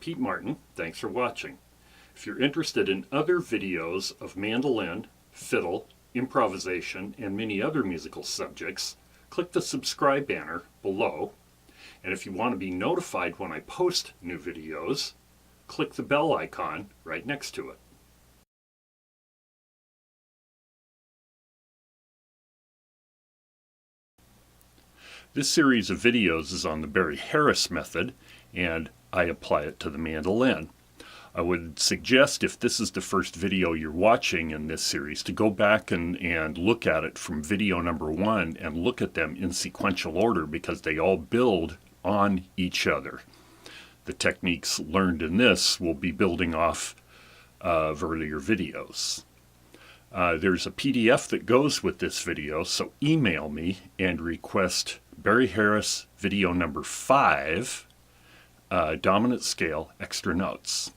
Pete Martin. Thanks for watching. If you're interested in other videos of mandolin, fiddle, improvisation, and many other musical subjects, click the subscribe banner below. And if you want to be notified when I post new videos, click the bell icon right next to it. This series of videos is on the Barry Harris method, and I apply it to the mandolin. I would suggest, if this is the first video you're watching in this series, to go back and look at it from video number 1 and look at them in sequential order, because they all build on each other. The techniques learned in this will be building off of earlier videos. There's a PDF that goes with this video, so email me and request Barry Harris video number 5, dominant scale extra notes.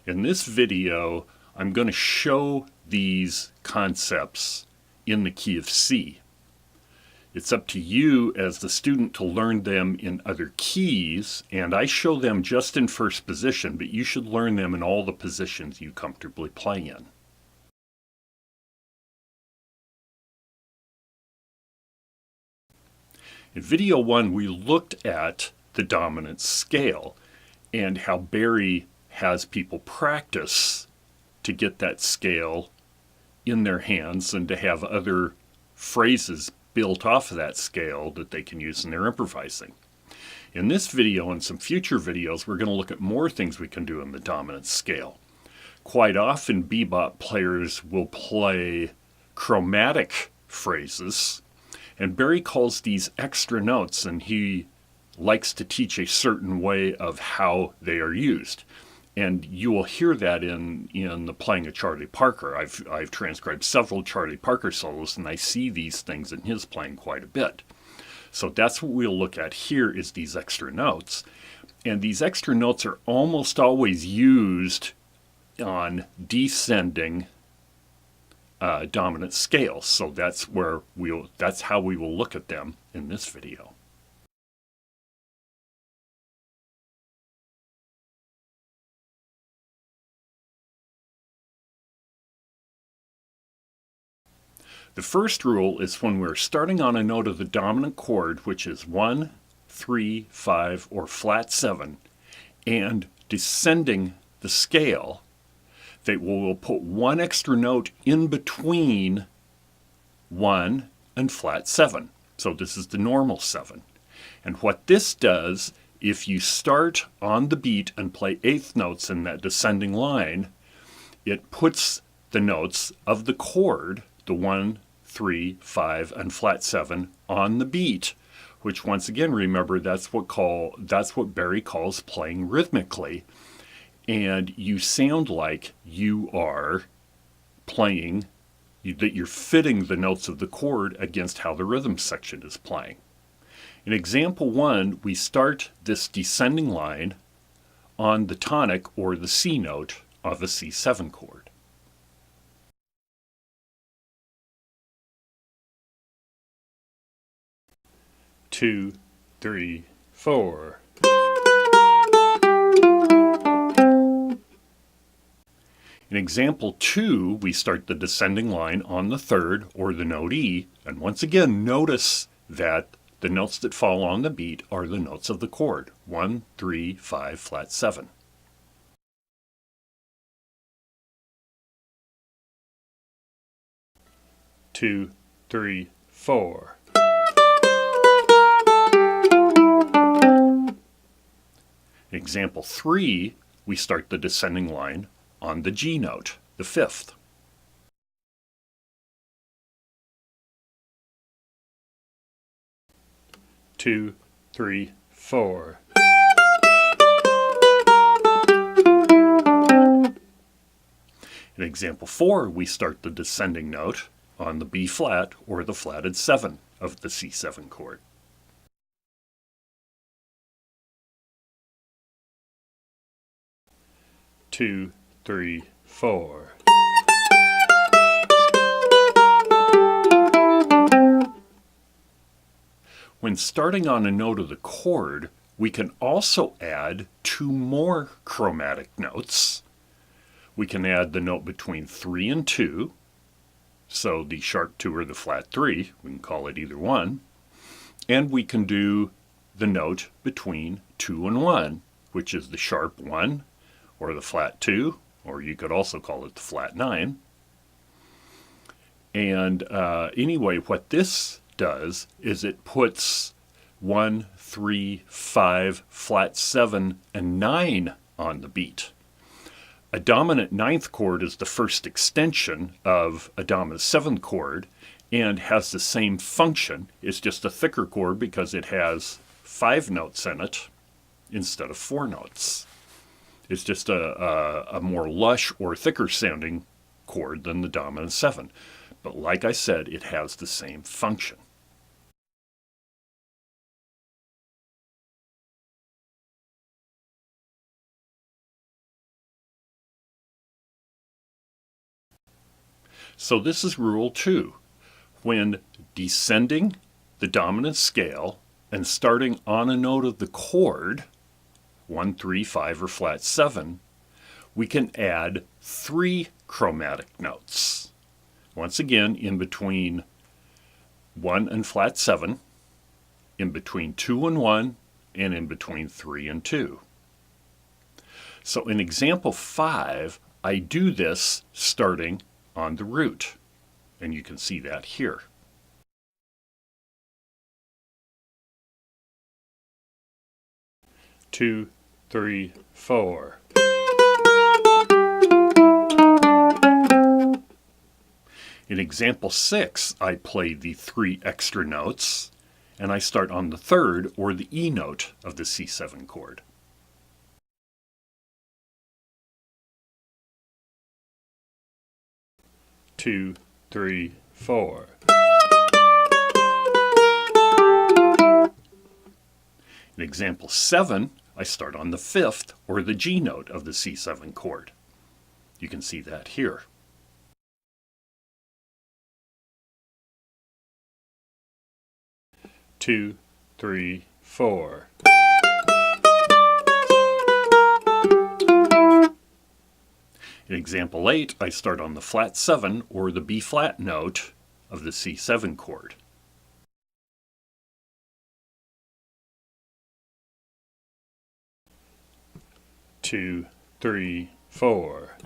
In this video, I'm going to show these concepts in the key of C. It's up to you as the student to learn them in other keys, and I show them just in first position, but you should learn them in all the positions you comfortably play in. In video 1, we looked at the dominant scale and how Barry has people practice to get that scale in their hands and to have other phrases built off of that scale that they can use in their improvising. In this video and some future videos, we're going to look at more things we can do in the dominant scale. Quite often, bebop players will play chromatic phrases, and Barry calls these extra notes, and he likes to teach a certain way of how they are used. And you will hear that in the playing of Charlie Parker. I've transcribed several Charlie Parker solos, and I see these things in his playing quite a bit. So that's what we'll look at here, is these extra notes. And these extra notes are almost always used on descending dominant scales. So that's how we will look at them in this video. The first rule is when we're starting on a note of the dominant chord, which is 1, 3, 5, or flat 7, and descending the scale, that we'll put one extra note in between 1 and flat 7. So this is the normal 7. And what this does, if you start on the beat and play eighth notes in that descending line, it puts the notes of the chord, the 1, 3, 5, and flat 7, on the beat, which once again, remember, that's what Barry calls playing rhythmically. And you sound like you are playing, that you're fitting the notes of the chord against how the rhythm section is playing. In example 1, we start this descending line on the tonic or the C note of a C7 chord. 2, 3, 4. In example 2, we start the descending line on the third or the note E, and once again notice that the notes that fall on the beat are the notes of the chord, 1, 3, 5, flat 7. 2, 3, 4. In example 3, we start the descending line on the G note, the fifth. 2, 3, 4. In example 4, we start the descending note on the B flat or the flatted 7 of the C7 chord. 2, 3, 4. When starting on a note of the chord, we can also add two more chromatic notes. We can add the note between 3 and 2, so the sharp 2 or the flat 3, we can call it either one. And we can do the note between 2 and 1, which is the sharp 1 or the flat 2, or you could also call it the flat 9. And anyway, what this does is it puts 1, 3, 5, flat 7, and 9 on the beat. A dominant ninth chord is the first extension of a dominant seventh chord and has the same function. It's just a thicker chord because it has 5 notes in it instead of 4 notes. It's just a more lush or thicker sounding chord than the dominant 7. But like I said, it has the same function. So this is rule 2. When descending the dominant scale and starting on a note of the chord, 1, 3, 5, or flat 7, we can add 3 chromatic notes. Once again, in between 1 and flat 7, in between 2 and 1, and in between 3 and 2. So in example 5, I do this starting on the root, and you can see that here. Two, 3, 4. In example 6, I play the 3 extra notes, and I start on the third or the E note of the C7 chord. Two, 3, 4. In example 7, I start on the 5th or the G note of the C7 chord. You can see that here. Two, 3, 4. In example 8, I start on the flat 7 or the B flat note of the C7 chord. Two, 3, 4.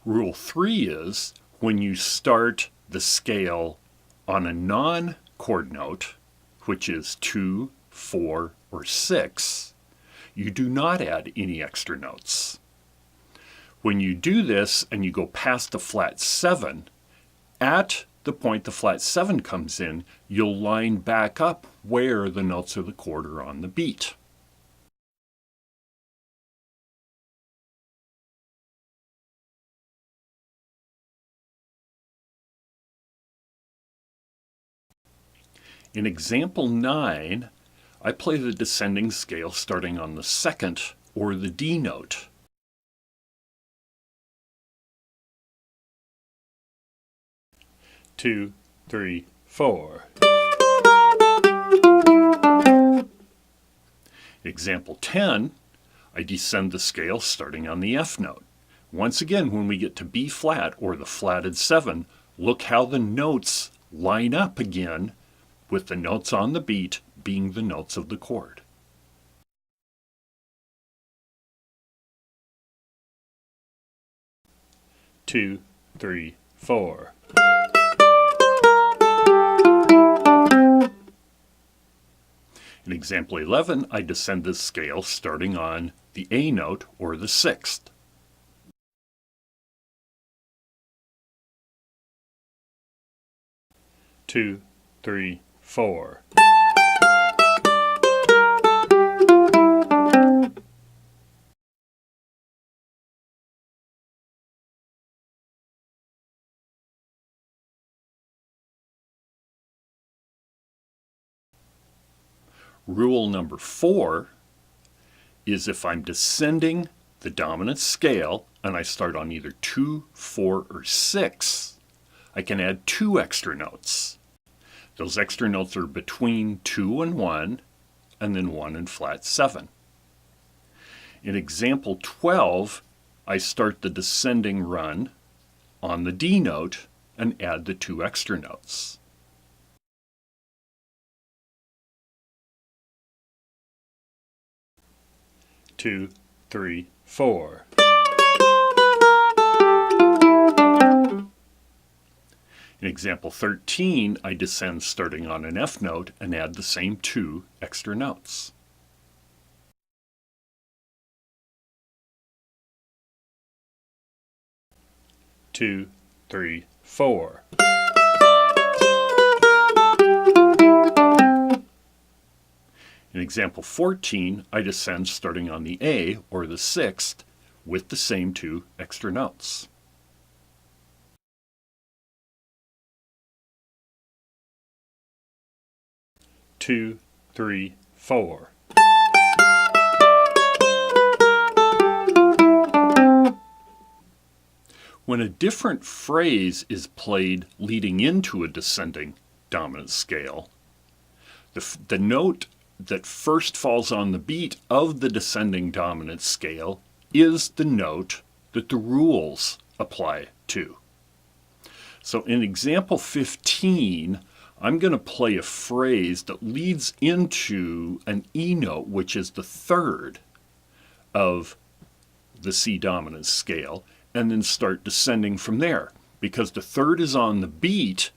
Rule 3 is when you start the scale on a non-chord note, which is 2, 4, or 6, you do not add any extra notes. When you do this and you go past the flat 7, at the point the flat 7 comes in, you'll line back up where the notes of the chord are on the beat. In example 9, I play the descending scale starting on the 2nd or the D note. Two, 3, 4. Example 10, I descend the scale starting on the F note. Once again, when we get to B flat or the flatted 7, look how the notes line up again, with the notes on the beat being the notes of the chord. Two, 3, 4. In example 11, I descend the scale starting on the A note or the 6th. Two, 3, 4. Rule number 4 is if I'm descending the dominant scale and I start on either 2, 4, or 6, I can add 2 extra notes. Those extra notes are between 2 and 1, and then 1 and flat 7. In example 12, I start the descending run on the D note and add the 2 extra notes. Two, 3, 4. In example 13, I descend starting on an F note and add the same 2 extra notes. Two, 3, 4. In example 14, I descend starting on the A, or the 6th, with the same 2 extra notes. Two, 3, 4. When a different phrase is played leading into a descending dominant scale, the note that first falls on the beat of the descending dominant scale is the note that the rules apply to. So in example 15, I'm going to play a phrase that leads into an E note, which is the third of the C dominant scale, and then start descending from there. Because the third is on the beat,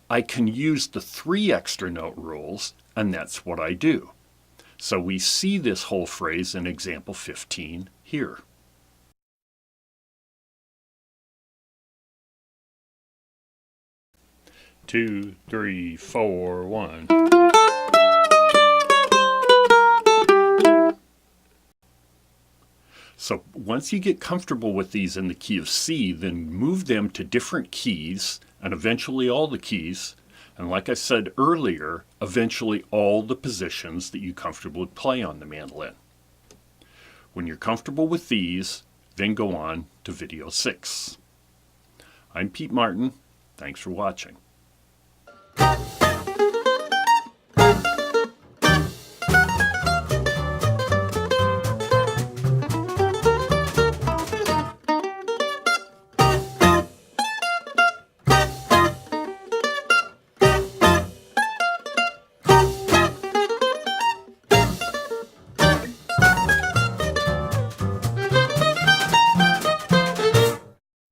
I can use the 3 extra note rules, and that's what I do. So we see this whole phrase in example 15 here. Two, 3, 4, 1. So once you get comfortable with these in the key of C, then move them to different keys, and eventually all the keys, and like I said earlier, eventually all the positions that you comfortably play on the mandolin. When you're comfortable with these, then go on to video 6. I'm Pete Martin. Thanks for watching.